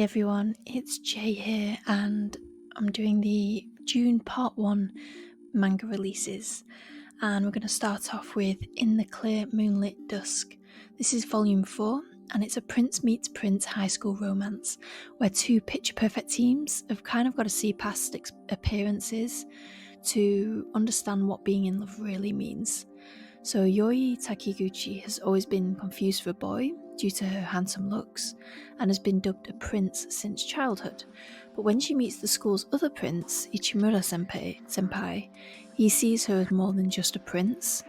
everyone, it's Jay here and I'm doing the June Part 1 manga releases, and we're going to start off with In the Clear Moonlit Dusk. This is volume 4 and it's a Prince meets Prince high school romance where two picture perfect teams have kind of got to see past appearances to understand what being in love really means. So Yoi Takiguchi has always been confused for a boy due to her handsome looks and has been dubbed a prince since childhood. But when she meets the school's other prince, Ichimura senpai, he sees her as more than just a prince.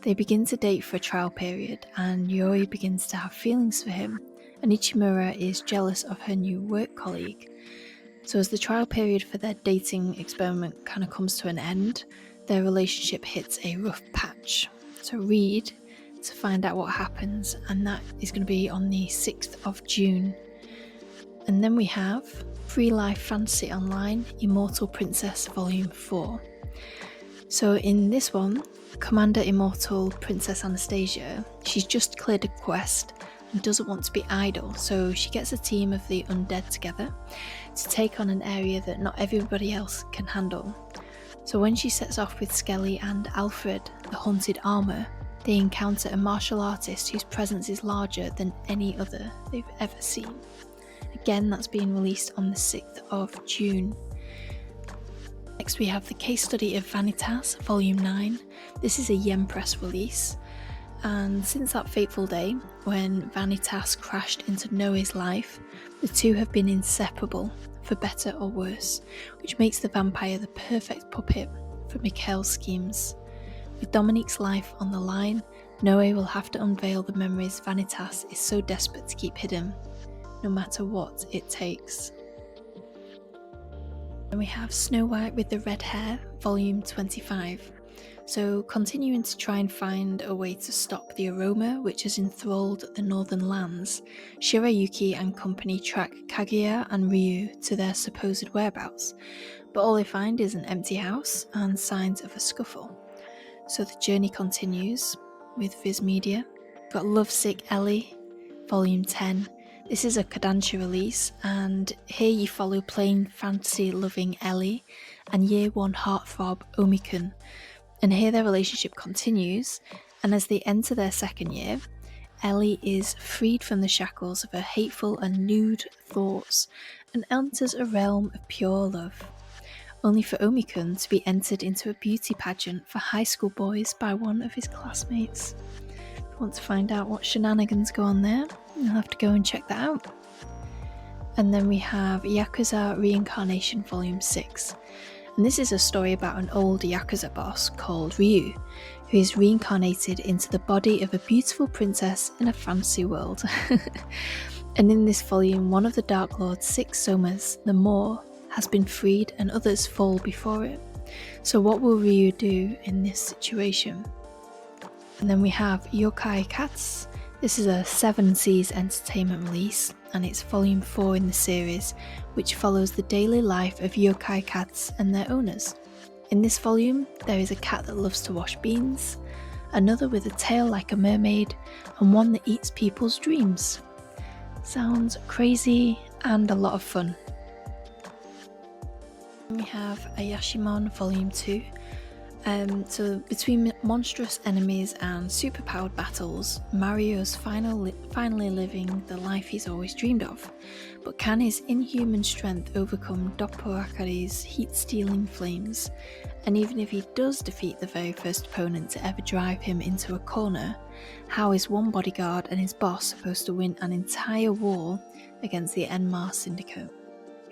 They begin to date for a trial period and Yoi begins to have feelings for him, and Ichimura is jealous of her new work colleague. So as the trial period for their dating experiment kind of comes to an end, their relationship hits a rough patch. So read to find out what happens, and that is going to be on the 6th of June. And then we have Free Life Fantasy Online Immortal Princess Volume 4. So in this one, Commander Immortal Princess Anastasia, she's just cleared a quest and doesn't want to be idle, so she gets a team of the undead together to take on an area that not everybody else can handle. So when she sets off with Skelly and Alfred, the haunted armour, they encounter a martial artist whose presence is larger than any other they've ever seen. Again, that's being released on the 6th of June. Next we have the case study of Vanitas, Volume 9. This is a Yen Press release, and since that fateful day when Vanitas crashed into Noe's life, the two have been inseparable, for better or worse, which makes the vampire the perfect puppet for Mikhail's schemes. With Dominique's life on the line, Noe will have to unveil the memories Vanitas is so desperate to keep hidden, no matter what it takes. Then we have Snow White with the Red Hair, Volume 25. So continuing to try and find a way to stop the aroma which has enthralled the northern lands, Shirayuki and company track Kaguya and Ryu to their supposed whereabouts, but all they find is an empty house and signs of a scuffle. So the journey continues with Viz Media. Got Lovesick Ellie, Volume 10. This is a Kodansha release, and here you follow plain fantasy-loving Ellie and Year 1 heartthrob Omikun. And here their relationship continues, and as they enter their second year, Ellie is freed from the shackles of her hateful and lewd thoughts and enters a realm of pure love, only for Omikun to be entered into a beauty pageant for high school boys by one of his classmates. If you want to find out what shenanigans go on there, you'll have to go and check that out. And then we have Yakuza Reincarnation Volume 6. And this is a story about an old Yakuza boss called Ryu, who is reincarnated into the body of a beautiful princess in a fantasy world. And in this volume, one of the Dark Lord's 6 somas, the Moor, has been freed and others fall before it. So what will Ryu do in this situation? And then we have Yokai Cats. This is a 7 Seas Entertainment release, and it's volume 4 in the series, which follows the daily life of yokai cats and their owners. In this volume, there is a cat that loves to wash beans, another with a tail like a mermaid, and one that eats people's dreams. Sounds crazy and a lot of fun. We have Ayashimon Volume 2. So between monstrous enemies and superpowered battles, Mario's finally living the life he's always dreamed of. But can his inhuman strength overcome Dopperakari's heat-stealing flames? And even if he does defeat the very first opponent to ever drive him into a corner, how is one bodyguard and his boss supposed to win an entire war against the Enmar Syndicate?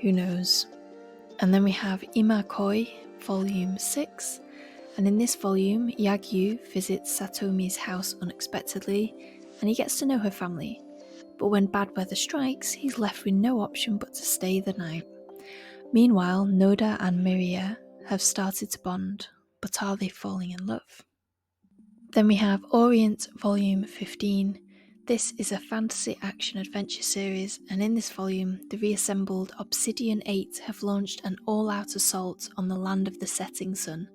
Who knows? And then we have Imakoi, Volume 6. And in this volume, Yagyu visits Satomi's house unexpectedly, and he gets to know her family. But when bad weather strikes, he's left with no option but to stay the night. Meanwhile, Noda and Miria have started to bond, but are they falling in love? Then we have Orient Volume 15. This is a fantasy action-adventure series, and in this volume, the reassembled Obsidian 8 have launched an all-out assault on the land of the setting sun.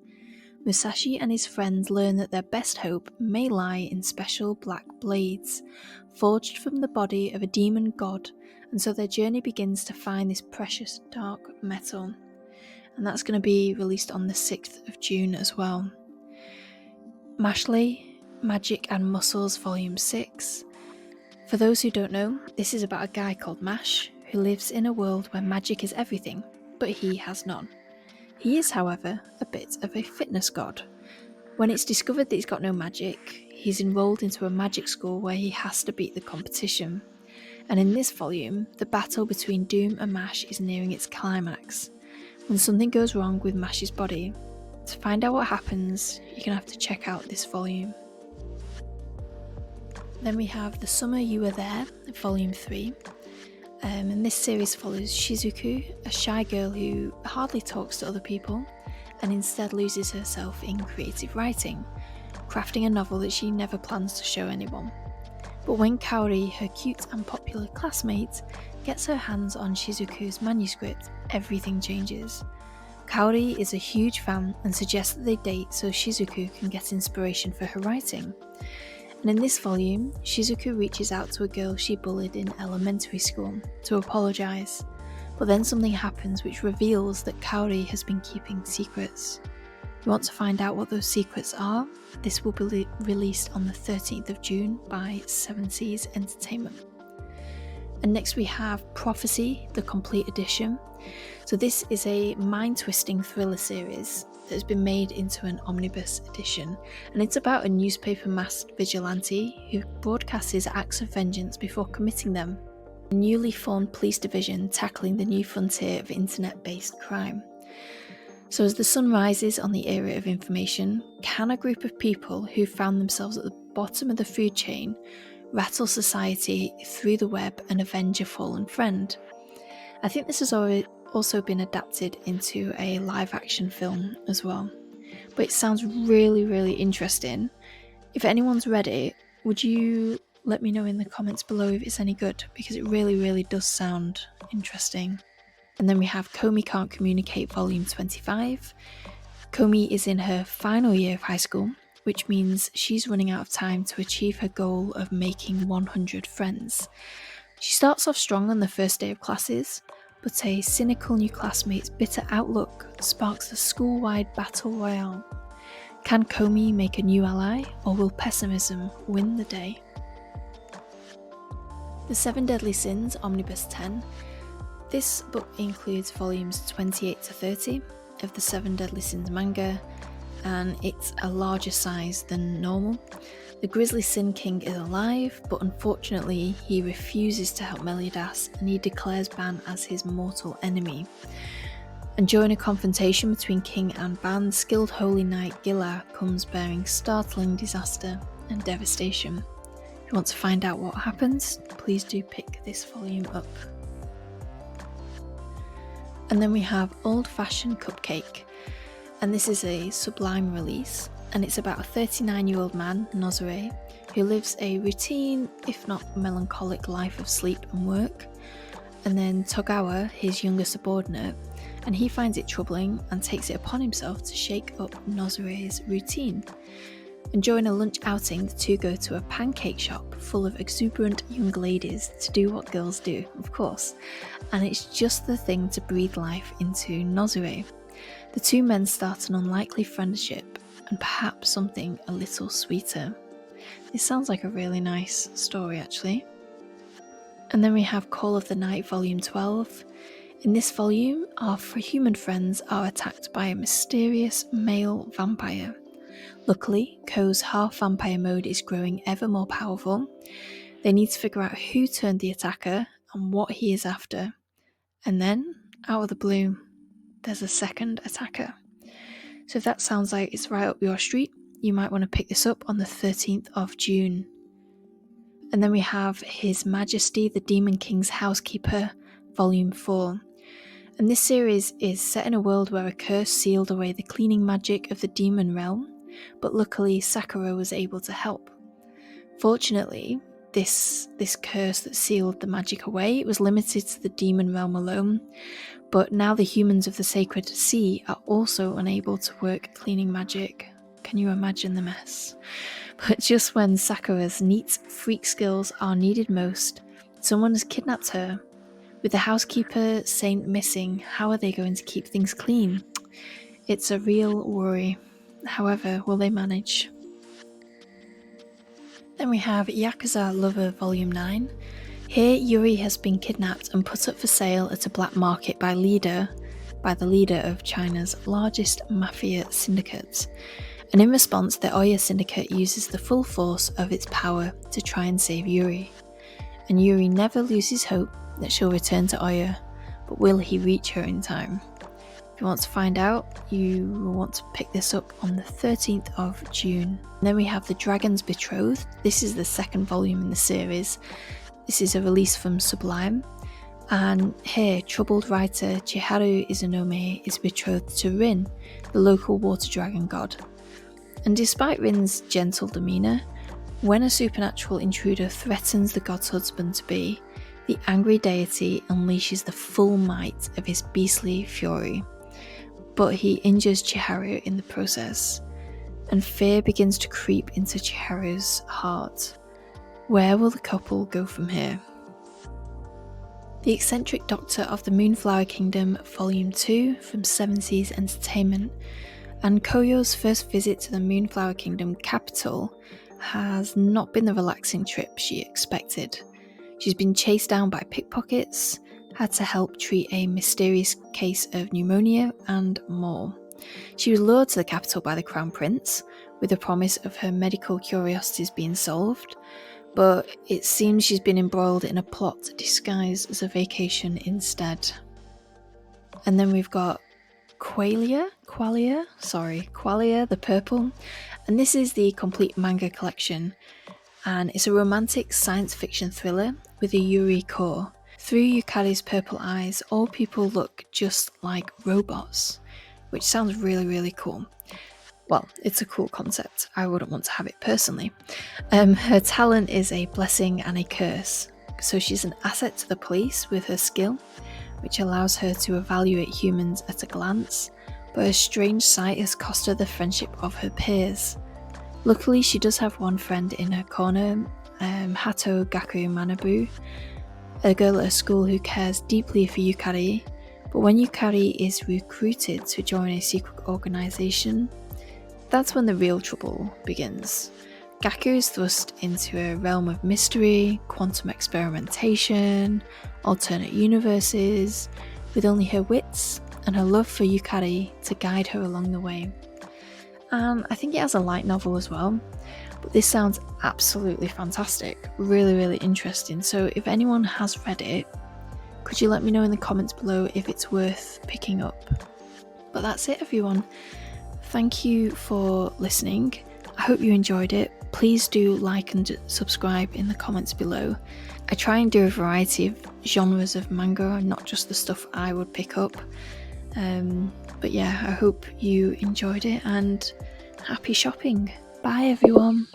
Musashi and his friends learn that their best hope may lie in special black sharp blades, forged from the body of a demon god, and so their journey begins to find this precious dark metal. And that's going to be released on the 6th of June as well. Mashley, Magic and Muscles Volume 6. For those who don't know, this is about a guy called Mash, who lives in a world where magic is everything, but he has none. He is, however, a bit of a fitness god. When it's discovered that he's got no magic, he's enrolled into a magic school where he has to beat the competition. And in this volume, the battle between Doom and Mash is nearing its climax, when something goes wrong with Mash's body. To find out what happens, you're going to have to check out this volume. Then we have The Summer You Were There, Volume 3. And this series follows Shizuku, a shy girl who hardly talks to other people and instead loses herself in creative writing, crafting a novel that she never plans to show anyone. But when Kaori, her cute and popular classmate, gets her hands on Shizuku's manuscript, everything changes. Kaori is a huge fan and suggests that they date so Shizuku can get inspiration for her writing. And in this volume, Shizuku reaches out to a girl she bullied in elementary school to apologise, but then something happens which reveals that Kaori has been keeping secrets. You want to find out what those secrets are? This will be released on the 13th of June by Seven Seas Entertainment. And next we have Prophecy, the Complete Edition. So this is a mind-twisting thriller series that has been made into an omnibus edition, and it's about a newspaper masked vigilante who broadcasts acts of vengeance before committing them. A newly formed police division tackling the new frontier of internet-based crime. So as the sun rises on the era of information, can a group of people who found themselves at the bottom of the food chain rattle society through the web and avenge a fallen friend? I think this has also been adapted into a live-action film as well, but it sounds really, really interesting. If anyone's read it, would you let me know in the comments below if it's any good, because it really, really does sound interesting. And then we have Komi Can't Communicate Volume 25. Komi is in her final year of high school, which means she's running out of time to achieve her goal of making 100 friends. She starts off strong on the first day of classes, but a cynical new classmate's bitter outlook sparks a school-wide battle royale. Can Komi make a new ally, or will pessimism win the day? The Seven Deadly Sins Omnibus 10. This book includes volumes 28 to 30 of the Seven Deadly Sins manga, and it's a larger size than normal. The Grizzly Sin King is alive, but unfortunately he refuses to help Meliodas and he declares Ban as his mortal enemy. And during a confrontation between King and Ban, skilled holy knight Gila comes bearing startling disaster and devastation. If you want to find out what happens, please do pick this volume up. And then we have Old Fashioned Cupcake, and this is a Sublime release, and it's about a 39-year-old man, Nozare, who lives a routine, if not melancholic, life of sleep and work. And then Togawa, his younger subordinate, and he finds it troubling and takes it upon himself to shake up Nozare's routine. And during a lunch outing, the two go to a pancake shop full of exuberant young ladies to do what girls do, of course, and it's just the thing to breathe life into Nozare. The two men start an unlikely friendship, and perhaps something a little sweeter. This sounds like a really nice story, actually. And then we have Call of the Night Volume 12. In this volume, our human friends are attacked by a mysterious male vampire. Luckily, Ko's half-vampire mode is growing ever more powerful. They need to figure out who turned the attacker and what he is after. And then, out of the blue, there's a second attacker. So if that sounds like it's right up your street, you might want to pick this up on the 13th of June. And then we have His Majesty the Demon King's Housekeeper, Volume 4. And this series is set in a world where a curse sealed away the cleaning magic of the demon realm, but luckily Sakura was able to help. Fortunately, this curse that sealed the magic away, it was limited to the demon realm alone, but now the humans of the Sacred Sea are also unable to work cleaning magic. Can you imagine the mess? But just when Sakura's neat freak skills are needed most, someone has kidnapped her. With the housekeeper saint missing, how are they going to keep things clean? It's a real worry. However, will they manage? Then we have Yakuza Lover Volume 9. Here, Yuri has been kidnapped and put up for sale at a black market by the leader of China's largest mafia syndicate. And in response, the Oya syndicate uses the full force of its power to try and save Yuri. And Yuri never loses hope that she'll return to Oya, but will he reach her in time? If you want to find out, you will want to pick this up on the 13th of June. And then we have The Dragon's Betrothed. This is the second volume in the series. This is a release from Sublime. And here, troubled writer Chiharu Izanome is betrothed to Rin, the local water dragon god. And despite Rin's gentle demeanour, when a supernatural intruder threatens the god's husband-to-be, the angry deity unleashes the full might of his beastly fury. But he injures Chiharu in the process, and fear begins to creep into Chiharu's heart. Where will the couple go from here? The Eccentric Doctor of the Moonflower Kingdom, Volume 2 from 70s Entertainment. And Koyo's first visit to the Moonflower Kingdom capital has not been the relaxing trip she expected. She's been chased down by pickpockets, had to help treat a mysterious case of pneumonia, and more. She was lured to the capital by the Crown Prince, with the promise of her medical curiosities being solved, but it seems she's been embroiled in a plot disguised as a vacation instead. And then we've got Qualia the Purple, and this is the complete manga collection, and it's a romantic science fiction thriller with a Yuri core. Through Yukari's purple eyes, all people look just like robots, which sounds really, really cool. Well, it's a cool concept. I wouldn't want to have it personally. Her talent is a blessing and a curse, so she's an asset to the police with her skill, which allows her to evaluate humans at a glance, but her strange sight has cost her the friendship of her peers. Luckily, she does have one friend in her corner, Hato Gaku Manabu, a girl at her school who cares deeply for Yukari, but when Yukari is recruited to join a secret organisation, that's when the real trouble begins. Gaku is thrust into a realm of mystery, quantum experimentation, alternate universes, with only her wits and her love for Yukari to guide her along the way. I think it has a light novel as well, but this sounds absolutely fantastic, really, really interesting. So if anyone has read it, could you let me know in the comments below if it's worth picking up? But that's it, everyone. Thank you for listening. I hope you enjoyed it. Please do like and subscribe in the comments below. I try and do a variety of genres of manga, not just the stuff I would pick up. But yeah, I hope you enjoyed it and happy shopping. Bye everyone.